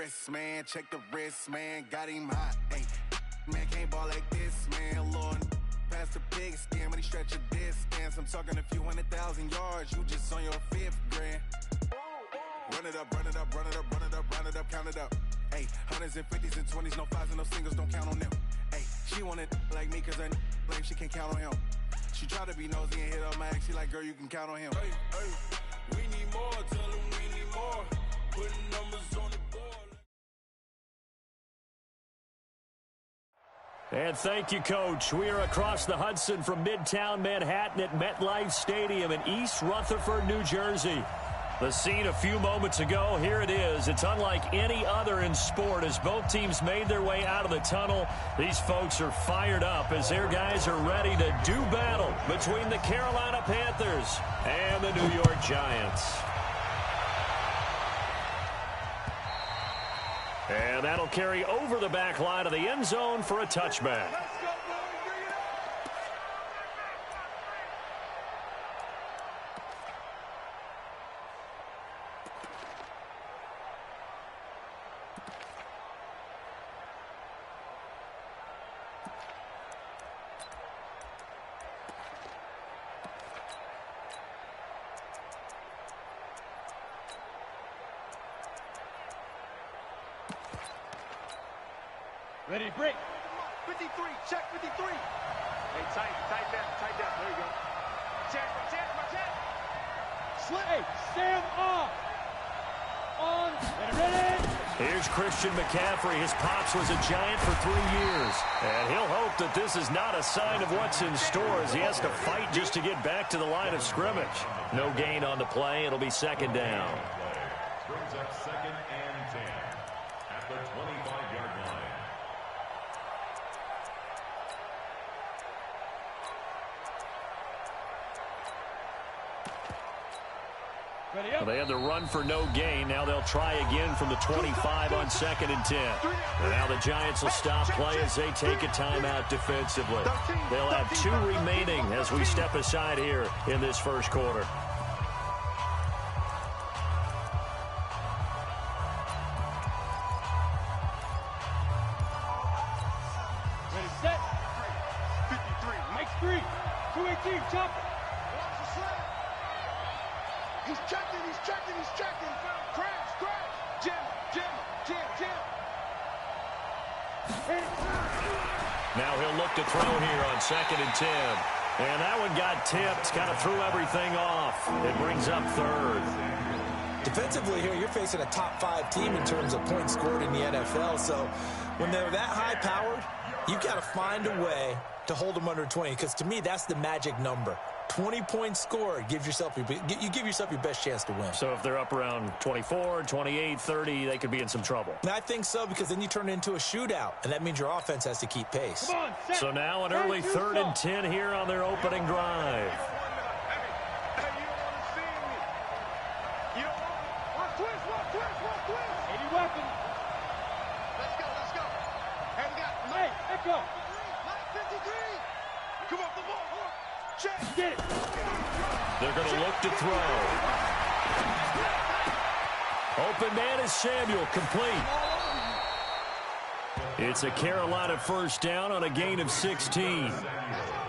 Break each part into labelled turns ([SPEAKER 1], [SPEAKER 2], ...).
[SPEAKER 1] wrist, man. Check the wrist, man. Got him hot. Hey, man, can't ball like this, man. Lord, past the pig skin, but he stretch a distance. I'm talking a few 100,000 yards. You just on your 5th grand. Run it up, run it up, run it up, run it up, run it up, count it up. Hey, hundreds and 50s and 20s, no 5s and no singles, don't count on them. Hey, she want it like me, cause her like she can't count on him. She try to be nosy and hit up my ex, she like, girl, you can count on him. Hey, hey, we need more, tell them we need more. Putting numbers on the board.
[SPEAKER 2] And thank you, Coach. We are across the Hudson from Midtown Manhattan at MetLife Stadium in East Rutherford, New Jersey. The scene a few moments ago, here it is. It's unlike any other in sport as both teams made their way out of the tunnel. These folks are fired up as their guys are ready to do battle between the Carolina Panthers and the New York Giants. And that'll carry over the back line of the end zone for a touchback.
[SPEAKER 3] Ready, break. 53, check 53. Hey, tight that. There you go. Chance, my chance. Slip. Hey, stand off. On. Ready.
[SPEAKER 2] Here's Christian McCaffrey. His pops was a Giant for 3 years. And he'll hope that this is not a sign of what's in store as he has to fight just to get back to the line of scrimmage. No gain on the play. It'll be second down.
[SPEAKER 4] Brings up 2nd and 10 at the 25-yard line.
[SPEAKER 2] Well, they had the run for no gain. Now they'll try again from the 25 on 2nd and 10. And now the Giants will stop play as they take a timeout defensively. They'll have 2 remaining as we step aside here in this first quarter.
[SPEAKER 3] Ready, set. 53. Makes 3. 218, chop it. He's checking. Crash. Jam.
[SPEAKER 2] Now he'll look to throw here on 2nd and 10. And that one got tipped, kind of threw everything off. It brings up 3rd.
[SPEAKER 5] Defensively here, you're facing a top 5 team in terms of points scored in the NFL. So when they're that high-powered, you've got to find a way to hold them under 20. Because to me, that's the magic number. 20 points scored, you give yourself your best chance to win.
[SPEAKER 2] So if they're up around 24, 28, 30, they could be in some trouble.
[SPEAKER 5] And I think so, because then you turn it into a shootout, and that means your offense has to keep pace.
[SPEAKER 3] Come on, set.
[SPEAKER 2] So now an early 3rd and 10 here on their opening drive.
[SPEAKER 3] Go. 53. Come on, the ball. Check. Get it.
[SPEAKER 2] They're going to look to throw. Open man is Samuel, complete. It's a Carolina first down on a gain of 16.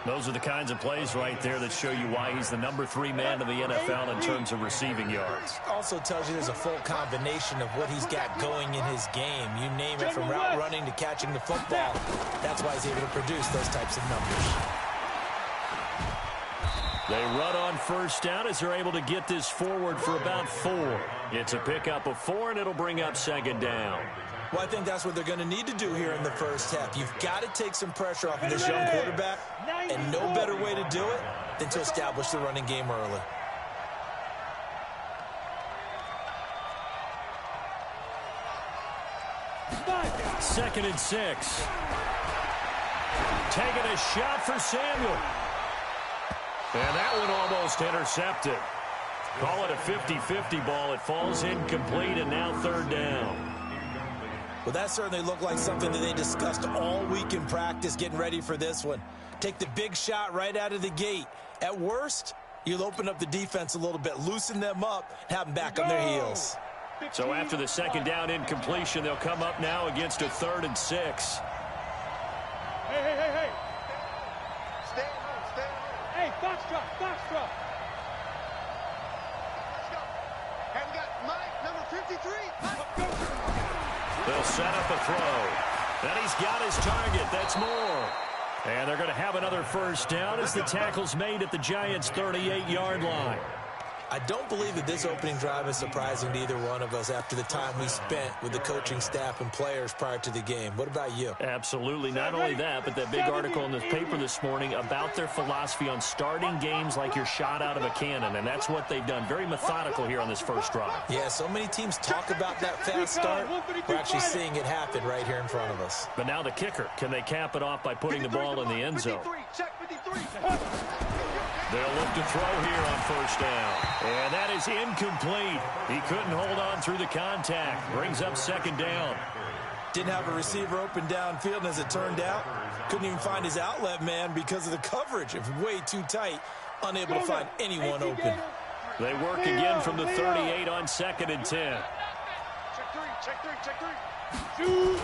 [SPEAKER 2] Those are the kinds of plays right there that show you why he's the number 3 man in the NFL in terms of receiving yards.
[SPEAKER 5] Also tells you there's a full combination of what he's got going in his game. You name it, from route running to catching the football. That's why he's able to produce those types of numbers.
[SPEAKER 2] They run on first down as they're able to get this forward for about 4. It's a pickup of 4, and it'll bring up second down.
[SPEAKER 5] Well, I think that's what they're going to need to do here in the first half. You've got to take some pressure off of this young quarterback, and no better way to do it than to establish the running game early.
[SPEAKER 2] Second and 6. Taking a shot for Samuel. And that one almost intercepted. Call it a 50-50 ball. It falls incomplete, and now third down.
[SPEAKER 5] Well, that certainly looked like something that they discussed all week in practice getting ready for this one. Take the big shot right out of the gate. At worst, you'll open up the defense a little bit, loosen them up, and have them back on their heels.
[SPEAKER 2] So after the second down incompletion, they'll come up now against a 3rd and 6.
[SPEAKER 3] Hey. Stay home. Hey, Foxtrot. Let's go. Hey, we got Mike, number 53.
[SPEAKER 2] They'll set up a throw. And he's got his target. That's more. And they're going to have another first down as the tackle's made at the Giants' 38-yard line.
[SPEAKER 5] I don't believe that this opening drive is surprising to either one of us after the time we spent with the coaching staff and players prior to the game. What about you?
[SPEAKER 2] Absolutely. Not only that, but that big article in the paper this morning about their philosophy on starting games like you're shot out of a cannon, and that's what they've done. Very methodical here on this first drive.
[SPEAKER 5] Yeah, so many teams talk about that fast start. We're actually seeing it happen right here in front of us.
[SPEAKER 2] But now the kicker. Can they cap it off by putting the ball in the end zone? They'll look to throw here on first down. And that is incomplete. He couldn't hold on through the contact. Brings up second down.
[SPEAKER 5] Didn't have a receiver open downfield, and as it turned out, couldn't even find his outlet man because of the coverage. It was way too tight, unable to find anyone open.
[SPEAKER 2] They work again from the 38 on 2nd and 10.
[SPEAKER 3] Check three.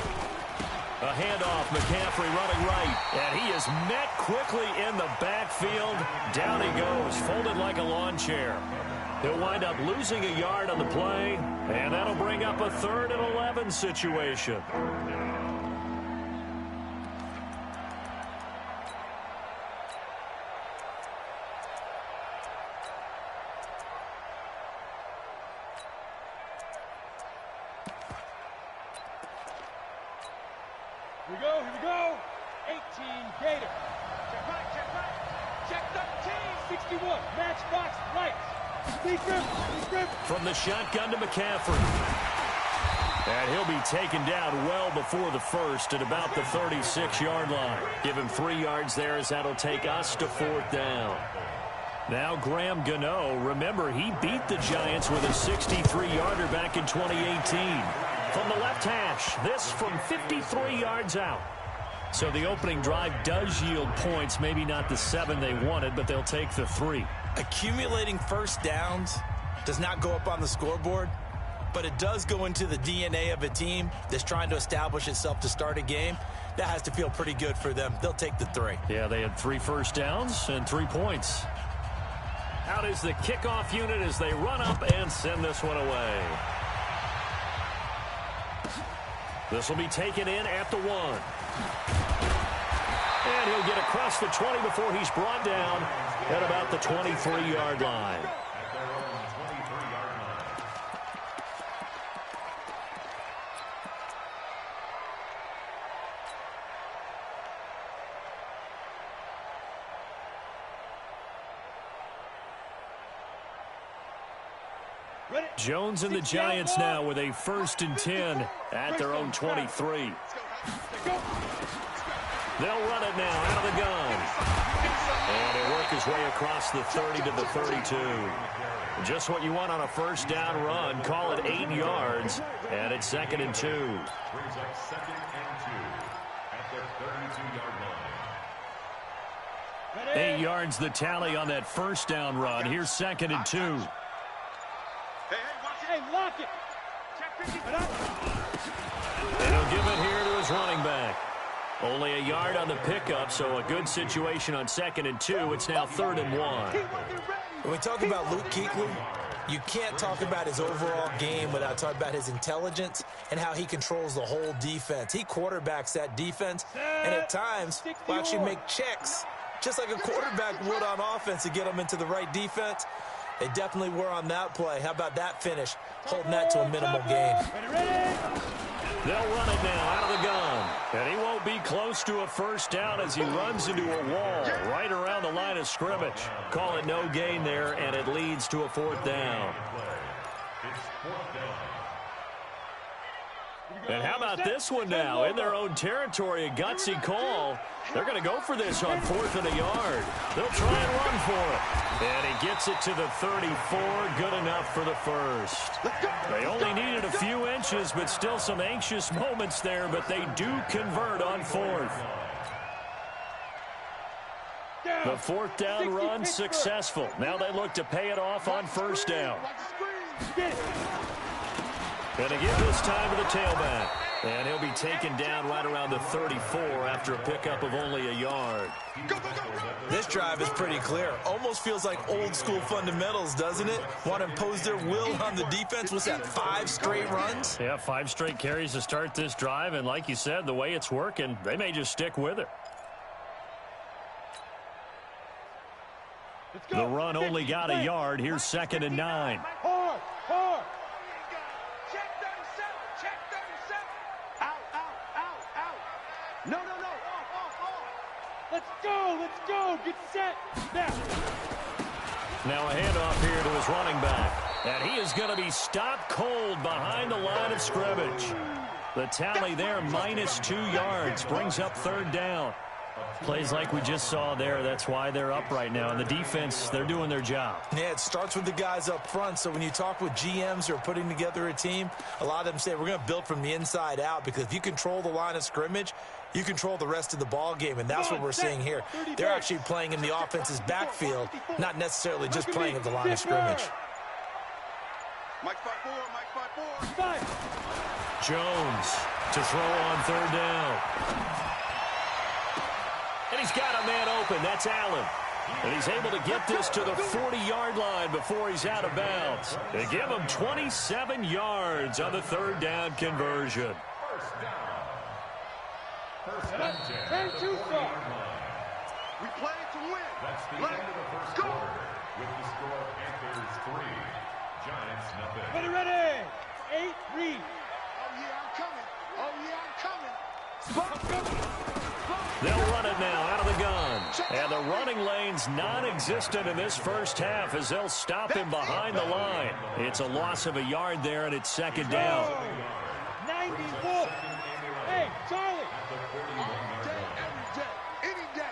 [SPEAKER 2] A handoff, McCaffrey running right, and he is met quickly in the backfield. Down he goes, folded like a lawn chair. He'll wind up losing a yard on the play, and that'll bring up a 3rd and 11 situation.
[SPEAKER 3] Here we go. 18, Gator. Check 13. 61, matchbox, right. Deep.
[SPEAKER 2] From the shotgun to McCaffrey. And he'll be taken down well before the first at about the 36-yard line. Give him 3 yards there as that'll take us to 4th down. Now Graham Gano. Remember, he beat the Giants with a 63-yarder back in 2018. From the left hash, this from 53 yards out. So the opening drive does yield points, maybe not the 7 they wanted, but they'll take the 3.
[SPEAKER 5] Accumulating first downs does not go up on the scoreboard, but it does go into the DNA of a team that's trying to establish itself to start a game. That has to feel pretty good for them. They'll take the 3.
[SPEAKER 2] Yeah, they had 3 first downs and 3 points. Out is the kickoff unit as they run up and send this one away. This will be taken in at the 1. And he'll get across the 20 before he's brought down at about the 23-yard line. Jones and the Giants now with a 1st and 10 at their own 23. They'll run it now out of the gun. And he'll work his way across the 30 to the 32. Just what you want on a first down run. Call it 8 yards. And it's 2nd and 2.
[SPEAKER 4] Brings up 2nd and 2 at the 32-yard line.
[SPEAKER 2] 8 yards the tally on that first down run. Here's 2nd and 2.
[SPEAKER 3] Hey, lock it.
[SPEAKER 2] And he'll give it here to his running back. Only a yard on the pickup, so a good situation on 2nd and 2. It's now 3rd and 1.
[SPEAKER 5] When we talk about Luke Kuechly, you can't talk about his overall game without talking about his intelligence and how he controls the whole defense. He quarterbacks that defense, and at times will actually make checks, just like a quarterback would on offense to get them into the right defense. They definitely were on that play. How about that finish? Holding that to a minimal gain.
[SPEAKER 2] They'll run it now out of the gun. And he won't be close to a first down as he runs into a wall right around the line of scrimmage. Call it no gain there, and it leads to a 4th down. And how about this one now? In their own territory, a gutsy call. They're going to go for this on 4th and a yard. They'll try and run for it. And he gets it to the 34. Good enough for the first. They only needed a few inches, but still some anxious moments there. But they do convert on 4th. The 4th down run successful. Now they look to pay it off on first down. Going to give this time to the tailback. And he'll be taken down right around the 34 after a pickup of only a yard.
[SPEAKER 5] This drive is pretty clear. Almost feels like old school fundamentals, doesn't it? Want to impose their will on the defense. What's that, 5 straight runs?
[SPEAKER 2] Yeah, 5 straight carries to start this drive. And like you said, the way it's working, they may just stick with it. The run only got a yard. Here's 2nd and 9.
[SPEAKER 3] Hard. Check 37. Out. No. Off. Let's go. Get set.
[SPEAKER 2] Now a handoff here to his running back. And he is going to be stopped cold behind the line of scrimmage. The tally there, -2 yards, brings up 3rd down. Plays like we just saw there. That's why they're up right now. And the defense, they're doing their job.
[SPEAKER 5] Yeah, it starts with the guys up front. So when you talk with GMs who are putting together a team, a lot of them say we're going to build from the inside out, because if you control the line of scrimmage, you control the rest of the ball game, and that's what we're seeing here. They're actually playing in the offense's backfield, not necessarily just playing at the line of scrimmage.
[SPEAKER 3] Mike 5-4.
[SPEAKER 2] Jones to throw on 3rd down. And he's got a man open. That's Allen. And he's able to get this to the 40-yard line before he's out of bounds. They give him 27 yards on the 3rd down conversion.
[SPEAKER 4] First and 10.
[SPEAKER 3] We play to win.
[SPEAKER 4] That's the end of the first quarter. With the score, Panthers 3, Giants nothing.
[SPEAKER 3] Ready. 8-3. Oh, yeah, I'm coming.
[SPEAKER 2] They'll run it now out of the gun. And the running lane's non-existent in this first half as they'll stop him behind the line. It's a loss of a yard there, and it's 2nd down.
[SPEAKER 3] 94. Hey, Charlie. Any day.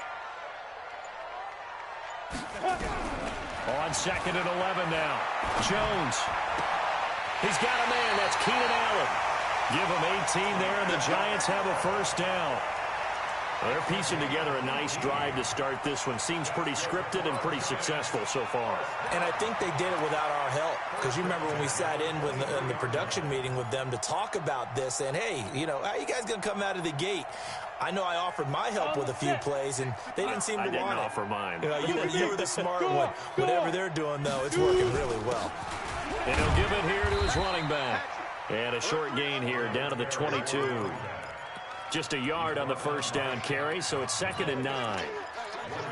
[SPEAKER 2] On 2nd and 11 now. Jones. He's got a man. That's Keenan Allen. Give him 18 there, and the Giants have a 1st down. Well, they're piecing together a nice drive to start this one. Seems pretty scripted and pretty successful so far.
[SPEAKER 5] And I think they did it without our help. Because you remember when we sat in the production meeting with them to talk about this, and hey, how are you guys going to come out of the gate? I know I offered my help with a few plays, and they didn't seem to want it.
[SPEAKER 2] I didn't offer mine.
[SPEAKER 5] You were the smart one. Whatever they're doing, though, it's working really well.
[SPEAKER 2] And he'll give it here to his running back. And a short gain here down to the 22. Just a yard on the 1st down carry, so it's 2nd and 9.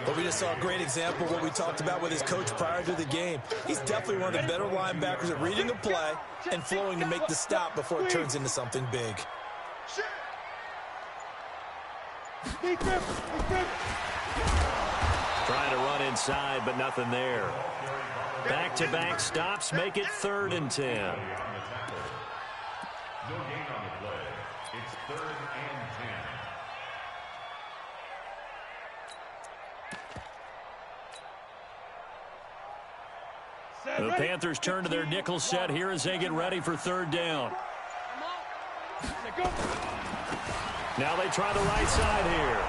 [SPEAKER 5] But we just saw a great example of what we talked about with his coach prior to the game. He's definitely one of the better linebackers at reading a play and flowing to make the stop before it turns into something big.
[SPEAKER 2] Trying to run inside, but nothing there. Back-to-back stops make it 3rd and 10.
[SPEAKER 4] No gain on the play. It's 3rd and 10.
[SPEAKER 2] The Panthers turn to their nickel set here as they get ready for 3rd down. Now they try the right side here.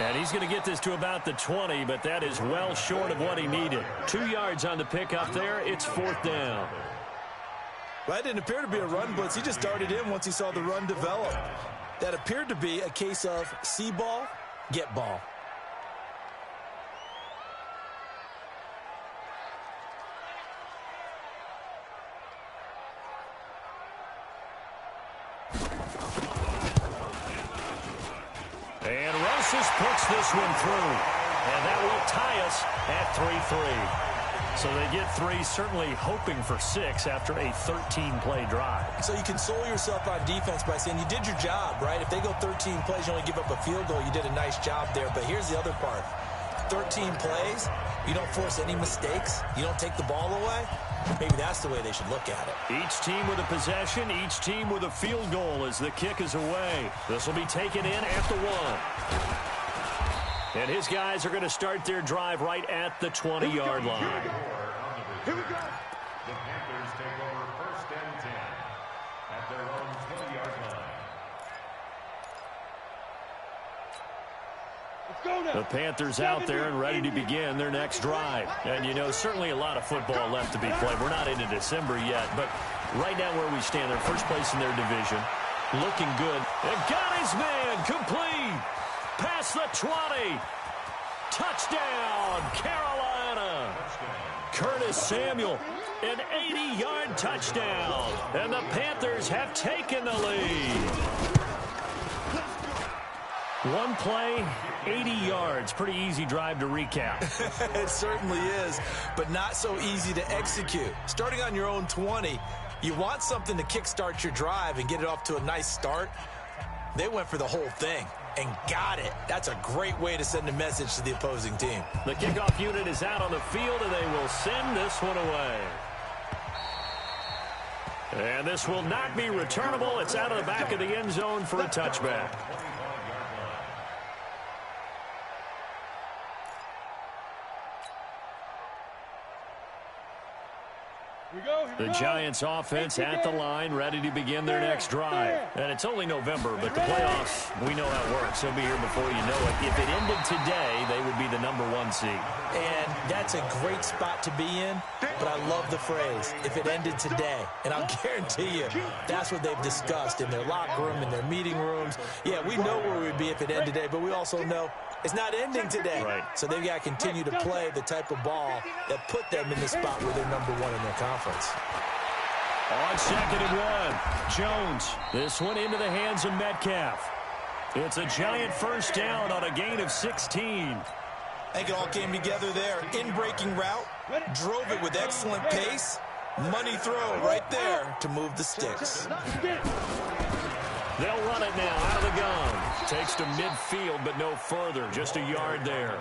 [SPEAKER 2] And he's going to get this to about the 20, but that is well short of what he needed. 2 yards on the pickup there. It's 4th down.
[SPEAKER 5] Well, that didn't appear to be a run blitz. He just darted in once he saw the run develop. That appeared to be a case of see ball, get ball.
[SPEAKER 2] And Rosas puts this one through. And that will tie us at 3-3. So they get 3, certainly hoping for 6 after a 13-play drive.
[SPEAKER 5] So you console yourself on defense by saying you did your job, right? If they go 13 plays, you only give up a field goal, you did a nice job there. But here's the other part. 13 plays, you don't force any mistakes, you don't take the ball away. Maybe that's the way they should look at it.
[SPEAKER 2] Each team with a possession, each team with a field goal as the kick is away. This will be taken in at the 1. And his guys are going to start their drive right at the 20-yard line.
[SPEAKER 3] Here we go.
[SPEAKER 4] The Panthers take over 1st and 10 at their own 20-yard line.
[SPEAKER 2] The Panthers out there and ready to begin their next drive. And, certainly a lot of football left to be played. We're not into December yet, but Right now where we stand, they're first place in their division. Looking good. And got his man complete. Past the 20. Touchdown, Carolina. Curtis Samuel, an 80-yard touchdown. And the Panthers have taken the lead. One play, 80 yards. Pretty easy drive to recap.
[SPEAKER 5] It certainly is, but not so easy to execute. Starting on your own 20, you want something to kickstart your drive and get it off to a nice start. They went for the whole thing and got it. That's a great way to send a message to the opposing team.
[SPEAKER 2] The kickoff unit is out on the field, and they will send this one away. And this will not be returnable. It's out of the back of the end zone for a touchback. The Giants offense at the line, ready to begin their next drive. And it's only November, but the playoffs, we know how it works. They'll be here before you know it. If it ended today, they would be the #1 seed.
[SPEAKER 5] And that's a great spot to be in, but I love the phrase, if it ended today. And I'll guarantee you, that's what they've discussed in their locker room, in their meeting rooms. Yeah, we know where we'd be if it ended today, but we also know it's not ending today.
[SPEAKER 2] Right.
[SPEAKER 5] So they've got to continue to play the type of ball that put them in the spot where they're #1 in their conference.
[SPEAKER 2] On 2nd and 1, Jones. This one into the hands of Metcalf. It's a Giant first down on a gain of 16.
[SPEAKER 5] I think it all came together there. In-breaking route, drove it with excellent pace. Money throw right there to move the sticks.
[SPEAKER 2] They'll run it now out of the gun. Takes to midfield, but no further. Just a yard there.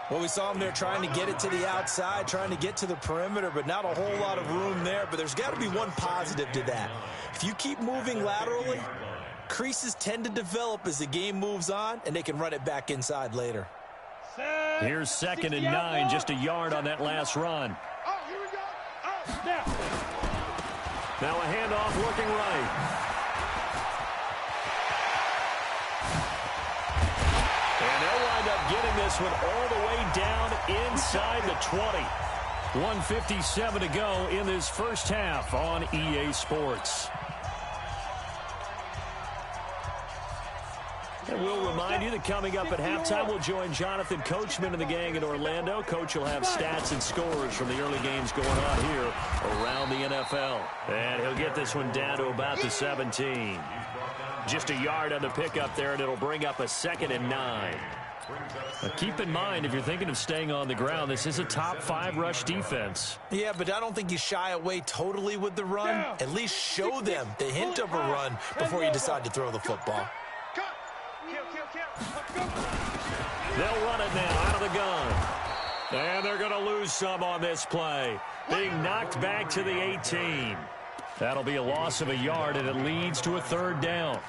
[SPEAKER 5] Well, we saw him there trying to get it to the outside, trying to get to the perimeter, but not a whole lot of room there. But there's got to be one positive to that. If you keep moving laterally, creases tend to develop as the game moves on, and they can run it back inside later.
[SPEAKER 2] Here's 2nd and 9, just a yard on that last run. Now a handoff looking right. And they'll wind up getting this one all the way down inside the 20. 1:57 to go in this first half on EA Sports. And we'll remind you that coming up at halftime, we'll join Jonathan Coachman and the gang in Orlando. Coach will have stats and scores from the early games going on here around the NFL. And he'll get this one down to about the 17. Just a yard on the pickup there, and it'll bring up a 2nd and 9. Now keep in mind, if you're thinking of staying on the ground, this is a top 5 rush defense.
[SPEAKER 5] Yeah, but I don't think you shy away totally with the run. At least show them the hint of a run before you decide to throw the football.
[SPEAKER 2] They'll run it now out of the gun. And they're going to lose some on this play. Being knocked back to the 18. That'll be a loss of a yard, and it leads to a 3rd down.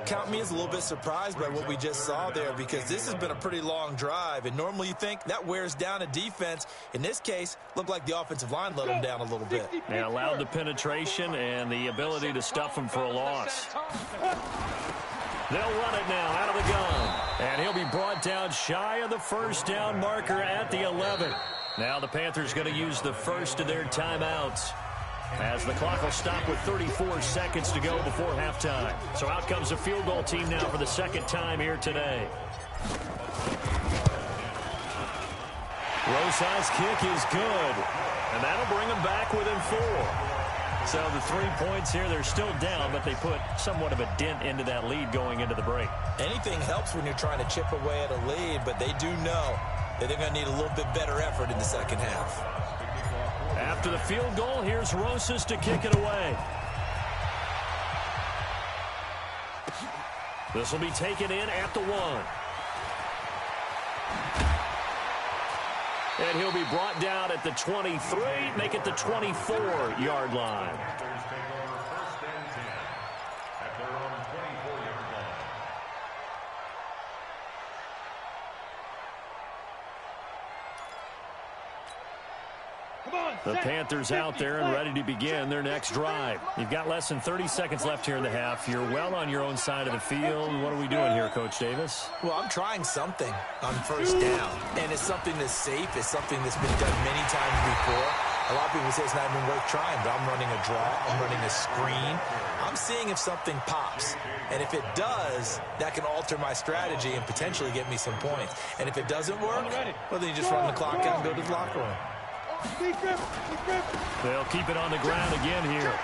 [SPEAKER 5] Count me as a little bit surprised by what we just saw there, because this has been a pretty long drive, and normally you think that wears down a defense. In this case, looked like the offensive line let them down a little bit.
[SPEAKER 2] They allowed the penetration and the ability to stuff them for a loss. They'll run it now out of the gun. And he'll be brought down shy of the first down marker at the 11. Now the Panthers going to use the first of their timeouts, as the clock will stop with 34 seconds to go before halftime. So out comes the field goal team now for the 2nd time here today. Rosai's kick is good, and that'll bring them back within 4. So the 3 points here, they're still down, but they put somewhat of a dent into that lead going into the break.
[SPEAKER 5] Anything helps when you're trying to chip away at a lead, but they do know that they're going to need a little bit better effort in the second half.
[SPEAKER 2] After the field goal, here's Rosas to kick it away. This will be taken in at the 1. And he'll be brought down at the 23, make it the 24-yard line. The Panthers out there and ready to begin their next drive. You've got less than 30 seconds left here in the half. You're well on your own side of the field. What are we doing here, Coach Davis?
[SPEAKER 5] Well, I'm trying something on first down, and it's something that's safe. It's something that's been done many times before. A lot of people say it's not even worth trying, but I'm running a draw, I'm running a screen. I'm seeing if something pops. And if it does, that can alter my strategy and potentially get me some points. And if it doesn't work, well, then you just run the clock out and go to the locker room.
[SPEAKER 2] They'll keep it on the ground again here.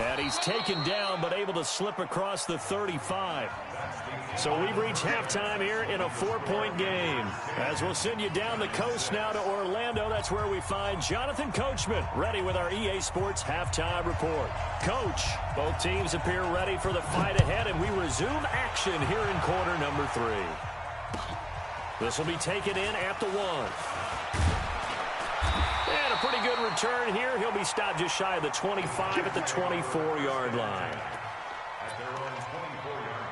[SPEAKER 2] And he's taken down, but able to slip across the 35. So we've reached halftime here in a 4-point game. As we'll send you down the coast now to Orlando, that's where we find Jonathan Coachman, ready with our EA Sports halftime report. Coach, both teams appear ready for the fight ahead, and we resume action here in quarter number 3. This will be taken in at the 1. And a pretty good return here. He'll be stopped just shy of the 25 at the 24-yard line.
[SPEAKER 4] At their own 24-yard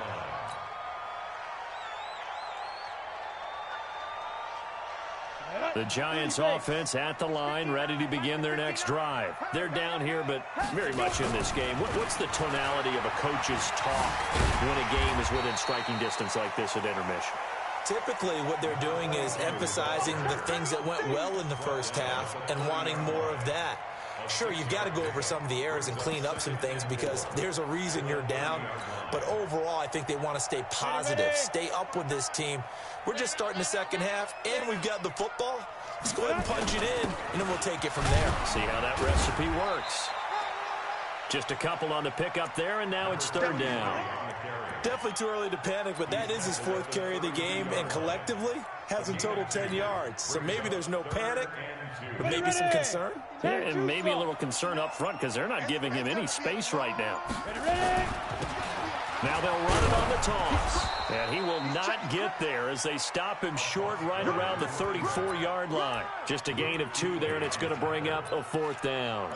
[SPEAKER 4] line.
[SPEAKER 2] The Giants offense at the line, ready to begin their next drive. They're down here, but very much in this game. What's the tonality of a coach's talk when a game is within striking distance like this at intermission?
[SPEAKER 5] Typically, what they're doing is emphasizing the things that went well in the first half and wanting more of that. Sure, you've got to go over some of the errors and clean up some things because there's a reason you're down. But overall, I think they want to stay positive, stay up with this team. We're just starting the second half, and we've got the football. Let's go ahead and punch it in, and then we'll take it from there.
[SPEAKER 2] See how that recipe works. Just a couple on the pickup there, and now it's third down.
[SPEAKER 5] Definitely too early to panic, but that is his 4th carry of the game, and collectively has a total 10 yards. So maybe there's no panic, but maybe some concern.
[SPEAKER 2] Yeah, and maybe a little concern up front because they're not giving him any space right now. Now they'll run it on the toss. And he will not get there as they stop him short right around the 34-yard line. Just a gain of 2 there, and it's going to bring up a 4th down.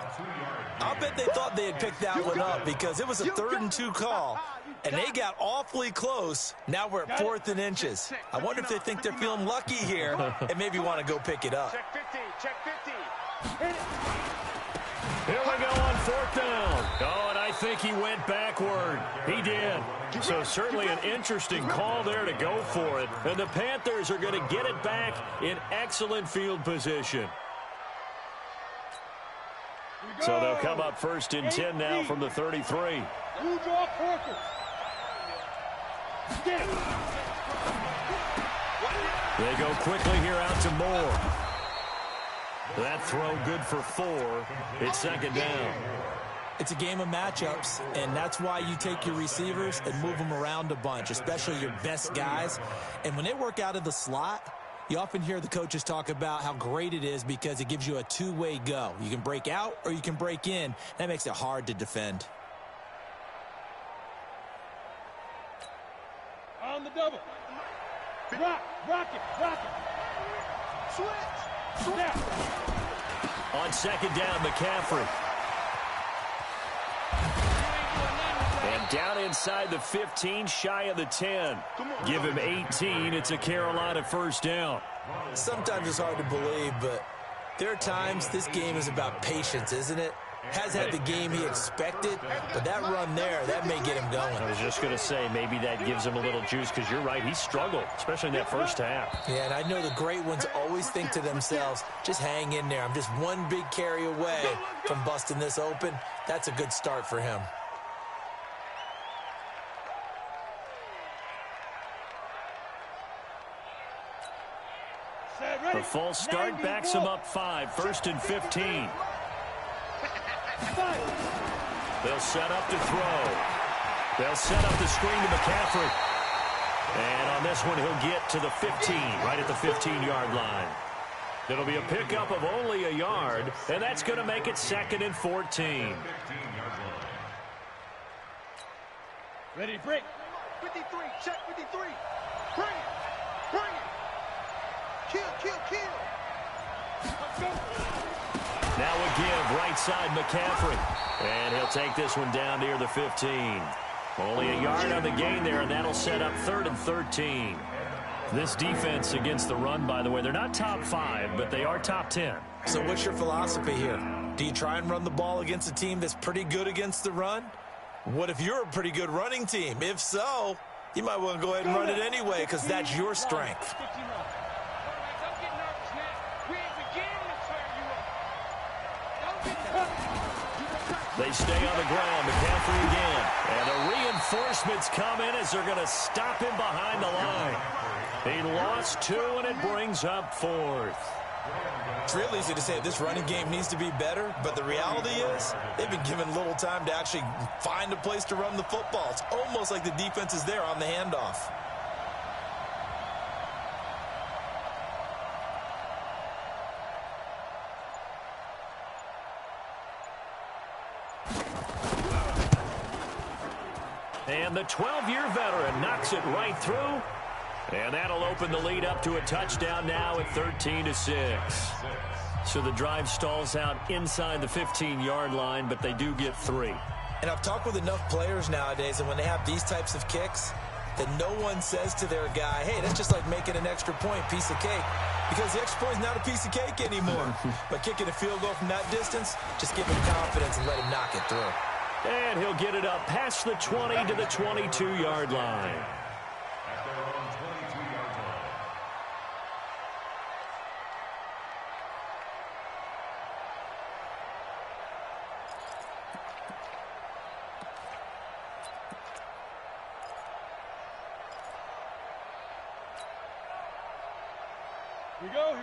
[SPEAKER 5] I'll bet they thought they had picked that one up because it was a 3rd and 2 call. And they got awfully close. Now we're at 4th and inches. I wonder if they think they're feeling lucky here and maybe want to go pick it up.
[SPEAKER 3] Check 50, check 50.
[SPEAKER 2] Here we go on 4th down. Oh, and I think he went backward. He did. So certainly an interesting call there to go for it. And the Panthers are going to get it back in excellent field position. So they'll come up 1st and 10 now from the 33.
[SPEAKER 3] Who draw Corker? Get it.
[SPEAKER 2] They go quickly here out to Moore. That throw good for 4. It's 2nd down.
[SPEAKER 5] It's a game of matchups, and that's why you take your receivers and move them around a bunch, especially your best guys. And when they work out of the slot, you often hear the coaches talk about how great it is because it gives you a two-way go. You can break out or you can break in. That makes it hard to defend.
[SPEAKER 3] On the double. Rock it. Switch. Snap.
[SPEAKER 2] On 2nd down, McCaffrey. And down inside the 15, shy of the 10. Give him 18. It's a Carolina 1st down.
[SPEAKER 5] Sometimes it's hard to believe, but there are times this game is about patience, isn't it? Has had the game he expected, but that run there, that may get him going.
[SPEAKER 2] I was just going to say, maybe that gives him a little juice because you're right, he struggled, especially in that first half.
[SPEAKER 5] Yeah, and I know the great ones always think to themselves, just hang in there. I'm just one big carry away from busting this open. That's a good start for him.
[SPEAKER 2] The false start backs him up 5, 1st and 15. They'll set up to throw. They'll set up the screen to McCaffrey. And on this one, he'll get to the 15, right at the 15-yard line. It'll be a pickup of only a yard, and that's going to make it 2nd and 14.
[SPEAKER 3] Ready, break. 53, check 53. Bring it. Kill. Let's go.
[SPEAKER 2] Now a give, right side McCaffrey. And he'll take this one down near the 15. Only a yard on the gain there, and that'll set up 3rd and 13. This defense against the run, by the way, they're not top 5, but they are top 10.
[SPEAKER 5] So what's your philosophy here? Do you try and run the ball against a team that's pretty good against the run? What if you're a pretty good running team? If so, you might want to go ahead and run it anyway because that's your strength.
[SPEAKER 3] Don't get nervous, man. We ain't
[SPEAKER 2] They stay on the ground. McCaffrey again. And the reinforcements come in as they're going to stop him behind the line. He lost 2, and it brings up 4th.
[SPEAKER 5] It's real easy to say this running game needs to be better, but the reality is they've been given little time to actually find a place to run the football. It's almost like the defense is there on the handoff.
[SPEAKER 2] And the 12-year veteran knocks it right through. And that'll open the lead up to a touchdown now at 13-6. So the drive stalls out inside the 15-yard line, but they do get 3.
[SPEAKER 5] And I've talked with enough players nowadays, and when they have these types of kicks, that no one says to their guy, hey, that's just like making an extra point, piece of cake. Because the extra point is not a piece of cake anymore. But kicking a field goal from that distance, just give him confidence and let him knock it through.
[SPEAKER 2] And he'll get it up past the 20 to the 22-yard line.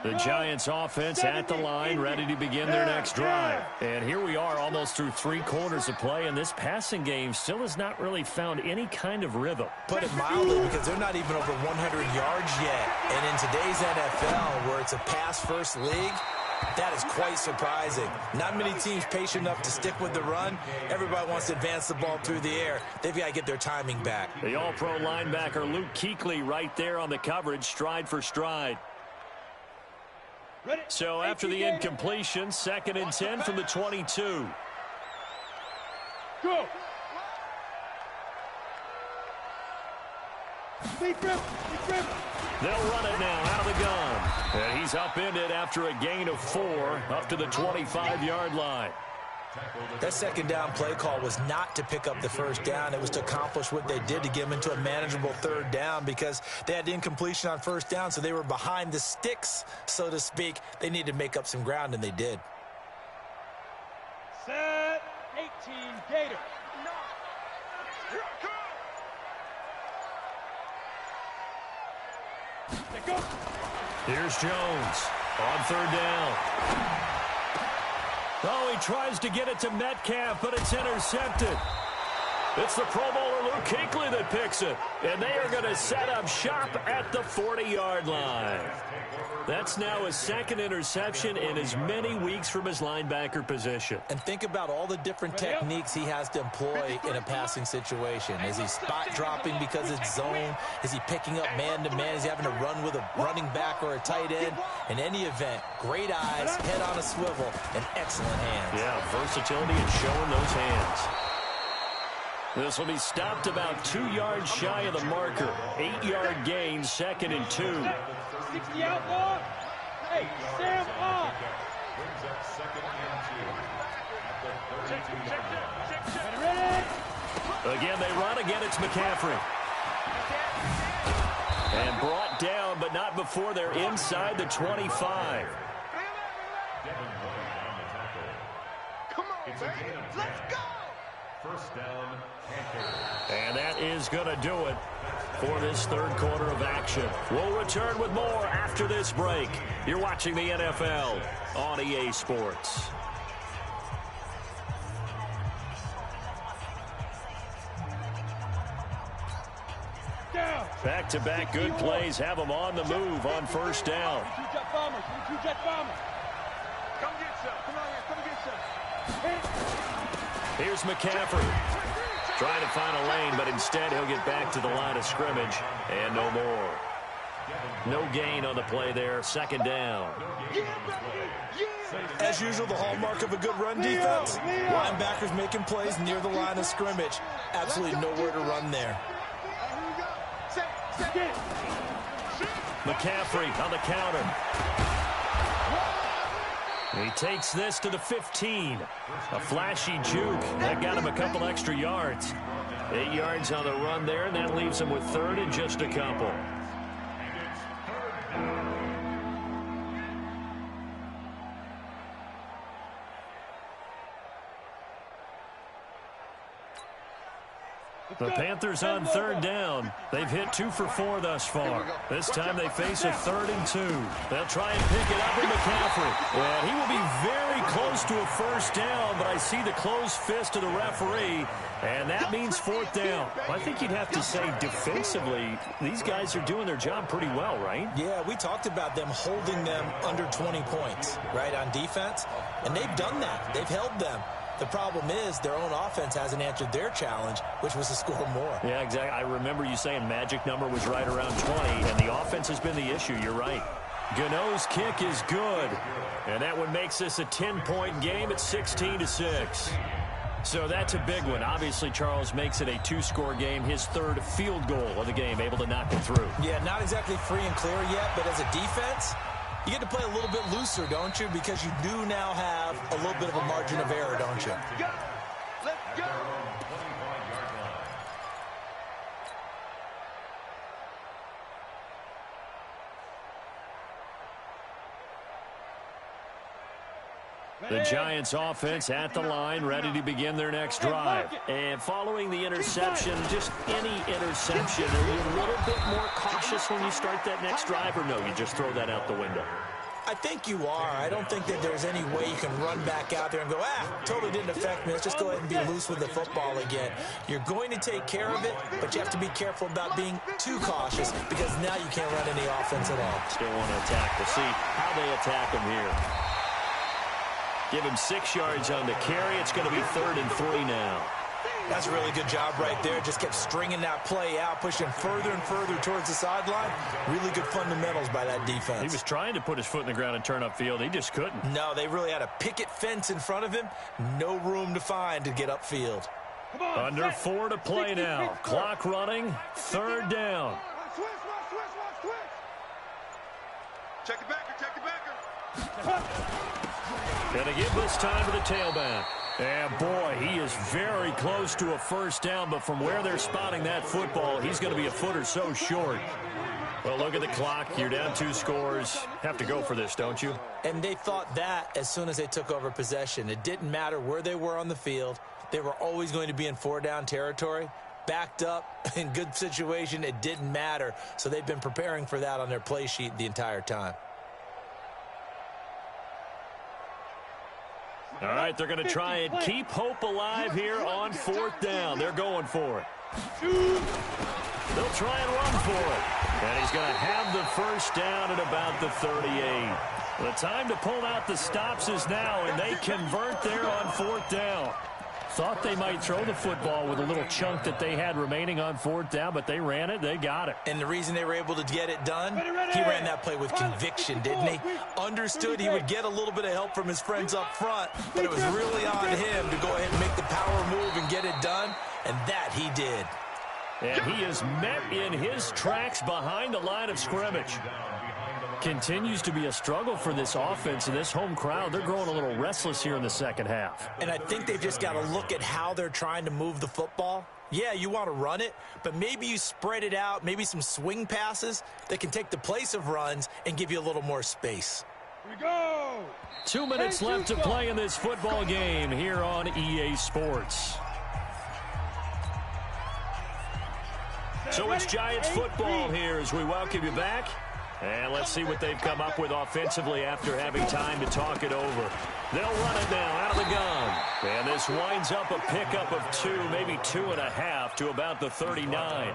[SPEAKER 2] The Giants offense at the line, ready to begin their next drive. And here we are almost through 3 quarters of play, and this passing game still has not really found any kind of rhythm.
[SPEAKER 5] Put it mildly, because they're not even over 100 yards yet. And in today's NFL, where it's a pass-first league, that is quite surprising. Not many teams patient enough to stick with the run. Everybody wants to advance the ball through the air. They've got to get their timing back.
[SPEAKER 2] The all-pro linebacker Luke Kuechly right there on the coverage, stride for stride. So after the incompletion, 2nd and 10 from the 22.
[SPEAKER 3] Go.
[SPEAKER 2] They'll run it now out of the gun. And he's upended after a gain of 4 up to the 25-yard line.
[SPEAKER 5] That second down play call was not to pick up the first down. It was to accomplish what they did, to get them into a manageable 3rd down, because they had incompletion on 1st down, so they were behind the sticks, so to speak. They needed to make up some ground, and they did.
[SPEAKER 3] Set 18 Gator.
[SPEAKER 2] Here's Jones on 3rd down. Oh, he tries to get it to Metcalf, but it's intercepted. It's the Pro Bowler Luke Kuechly that picks it. And they are going to set up shop at the 40-yard line. That's now his 2nd interception in as many weeks from his linebacker position.
[SPEAKER 5] And think about all the different techniques he has to employ in a passing situation. Is he spot dropping because it's zone? Is he picking up man-to-man? Is he having to run with a running back or a tight end? In any event, great eyes, head on a swivel, and excellent hands.
[SPEAKER 2] Yeah, versatility and showing those hands. This will be stopped about 2 yards shy of the marker. 8-yard gain, 2nd and 2.
[SPEAKER 3] 60 outlaw. Hey, Sam off.
[SPEAKER 4] Brings up 2nd and 2 at the 32-yard line.
[SPEAKER 3] Ready?
[SPEAKER 2] Again, they run. Again, it's McCaffrey. And brought down, but not before they're inside the 25.
[SPEAKER 3] Come on, baby. Let's go.
[SPEAKER 4] 1st down, Panthers.
[SPEAKER 2] And that is going to do it for this 3rd quarter of action. We'll return with more after this break. You're watching the NFL on EA Sports. Back-to-back good plays have them on the move on 1st down.
[SPEAKER 3] Two-jet bombers. Two-jet bombers. Come get some. Come on here. Come get some.
[SPEAKER 2] Here's McCaffrey. Trying to find a lane, but instead he'll get back to the line of scrimmage. And no more. No gain on the play there. 2nd down.
[SPEAKER 5] As usual, the hallmark of a good run defense. Linebackers making plays near the line of scrimmage. Absolutely nowhere to run there.
[SPEAKER 2] McCaffrey on the counter. He takes this to the 15. A flashy juke. That got him a couple extra yards. 8 yards on the run there, and that leaves him with 3rd and just a couple. The Panthers on third down. They've hit 2 for 4 thus far. This time they face a 3rd and 2. They'll try and pick it up with McCaffrey. And he will be very close to a first down, but I see the closed fist of the referee, and that means 4th down. I think you'd have to say defensively, these guys are doing their job pretty well, right?
[SPEAKER 5] Yeah, we talked about them holding them under 20 points, right, on defense, and they've done that. They've held them. The problem is their own offense hasn't answered their challenge, which was to score more.
[SPEAKER 2] Yeah, exactly. I remember you saying magic number was right around 20, and the offense has been the issue. You're right. Gano's kick is good, and that one makes this a 10-point game at 16-6. So that's a big one. Obviously, Charles makes it a 2-score game, his 3rd field goal of the game, able to knock it through.
[SPEAKER 5] Yeah, not exactly free and clear yet, but as a defense, you get to play a little bit looser, don't you? Because you do now have a little bit of a margin of error, don't you?
[SPEAKER 3] Go! Let's go!
[SPEAKER 2] The Giants offense at the line, ready to begin their next drive. And following the interception, just any interception, are you a little bit more cautious when you start that next drive, or no, you just throw that out the window?
[SPEAKER 5] I think you are. I don't think that there's any way you can run back out there and go, totally didn't affect me. Let's just go ahead and be loose with the football again. You're going to take care of it, but you have to be careful about being too cautious because now you can't run any offense at all.
[SPEAKER 2] Still want to attack. We'll see how they attack him here. Give him 6 yards on the carry. It's going to be 3rd and 3 now.
[SPEAKER 5] That's a really good job right there. Just kept stringing that play out, pushing further and further towards the sideline. Really good fundamentals by that defense.
[SPEAKER 2] He was trying to put his foot in the ground and turn upfield. He just couldn't.
[SPEAKER 5] No, they really had a picket fence in front of him. No room to find to get upfield.
[SPEAKER 2] Under 4 to play now. Clock running. 3rd down.
[SPEAKER 3] Switch. Check the backer.
[SPEAKER 2] Gonna give this time to the tailback. And boy, he is very close to a first down, but from where they're spotting that football, he's going to be a foot or so short. Well, look at the clock. You're down 2 scores. Have to go for this, don't you?
[SPEAKER 5] And they thought that as soon as they took over possession. It didn't matter where they were on the field. They were always going to be in 4-down territory. Backed up, in good situation, it didn't matter. So they've been preparing for that on their play sheet the entire time.
[SPEAKER 2] All right, they're going to try and keep hope alive here on 4th down. They're going for it. They'll try and run for it. And he's going to have the first down at about the 38. The time to pull out the stops is now, and they convert there on 4th down. Thought they might throw the football with a little chunk that they had remaining on 4th down, but they ran it. They got it.
[SPEAKER 5] And the reason they were able to get it done, he ran that play with conviction, didn't he? Understood he would get a little bit of help from his friends up front, but it was really on him to go ahead and make the power move and get it done, and that he did.
[SPEAKER 2] And he is met in his tracks behind the line of scrimmage. Continues to be a struggle for this offense and this home crowd. They're growing a little restless here in the second half.
[SPEAKER 5] And I think they've just got to look at how they're trying to move the football. Yeah, you want to run it, but maybe you spread it out, maybe some swing passes that can take the place of runs and give you a little more space.
[SPEAKER 3] Here we go.
[SPEAKER 2] 2 minutes left to play in this football game here on EA Sports. So it's Giants football here as we welcome you back. And let's see what they've come up with offensively after having time to talk it over. They'll run it now out of the gun. And this winds up a pickup of 2, maybe 2.5 to about the 39.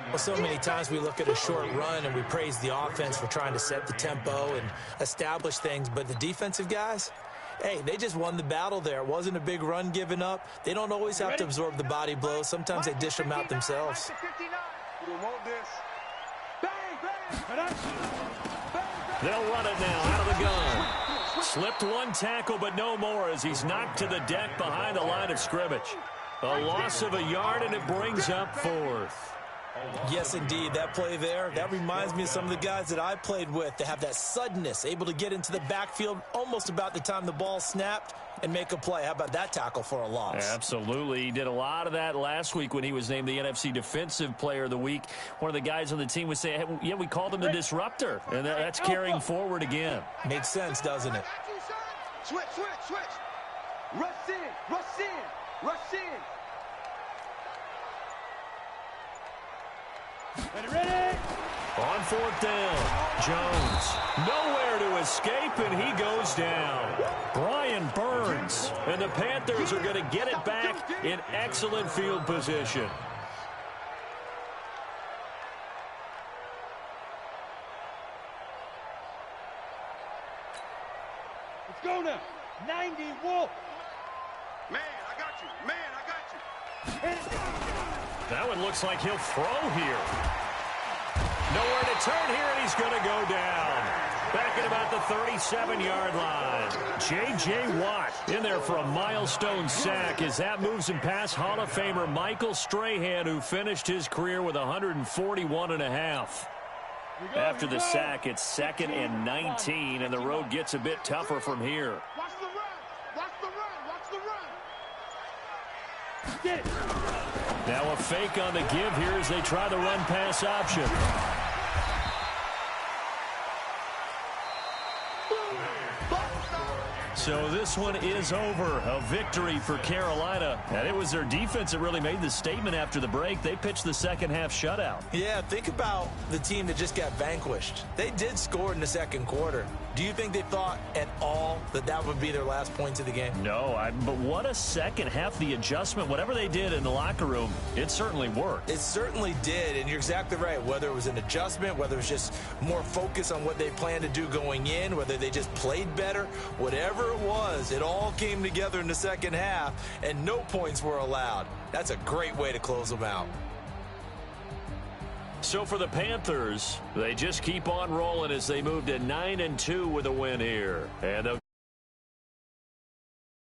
[SPEAKER 5] Well, so many times we look at a short run and we praise the offense for trying to set the tempo and establish things. But the defensive guys, hey, they just won the battle there. It wasn't a big run given up. They don't always have to absorb the body blows. Sometimes they dish them out themselves.
[SPEAKER 3] We want this.
[SPEAKER 2] They'll run it now out of the gun. Slipped 1 tackle, but no more as he's knocked to the deck behind the line of scrimmage. A loss of 1 yard, and it brings up 4th.
[SPEAKER 5] Yes, indeed. That play there, that reminds me of some of the guys that I played with that have that suddenness, able to get into the backfield almost about the time the ball snapped and make a play. How about that tackle for a loss?
[SPEAKER 2] Absolutely. He did a lot of that last week when he was named the NFC Defensive Player of the Week. One of the guys on the team was saying, hey, yeah, we called him the disruptor, and that's carrying forward again.
[SPEAKER 5] Makes sense, doesn't it?
[SPEAKER 3] Switch. Rush in. Ready?
[SPEAKER 2] On fourth down, Jones. Nowhere to escape, and he goes down. Brian Burns. And the Panthers are going to get it back in excellent field position.
[SPEAKER 3] Let's go now. 90 Wolf.
[SPEAKER 6] Man, I got you. Man, I got you.
[SPEAKER 2] That one looks like he'll throw here. Nowhere to turn here, and he's going to go down. Back at about the 37-yard line. J.J. Watt in there for a milestone sack as that moves him past Hall of Famer Michael Strahan, who finished his career with 141.5. After the sack, it's 2nd and 19, and the road gets a bit tougher from here.
[SPEAKER 3] Watch the run. Watch the run. Watch the run. Get it.
[SPEAKER 2] Now a fake on the give here as they try the run-pass option. So this one is over. A victory for Carolina. And it was their defense that really made the statement after the break. They pitched the second half shutout.
[SPEAKER 5] Yeah, think about the team that just got vanquished. They did score in the second quarter. Do you think they thought at all that that would be their last points of the game?
[SPEAKER 2] No, but what a second half. The adjustment, whatever they did in the locker room, it certainly worked.
[SPEAKER 5] It certainly did, and you're exactly right. Whether it was an adjustment, whether it was just more focus on what they planned to do going in, whether they just played better, whatever it was, it all came together in the second half, and no points were allowed. That's a great way to close them out.
[SPEAKER 2] So for the Panthers, they just keep on rolling as they move to 9-2 with a win here. And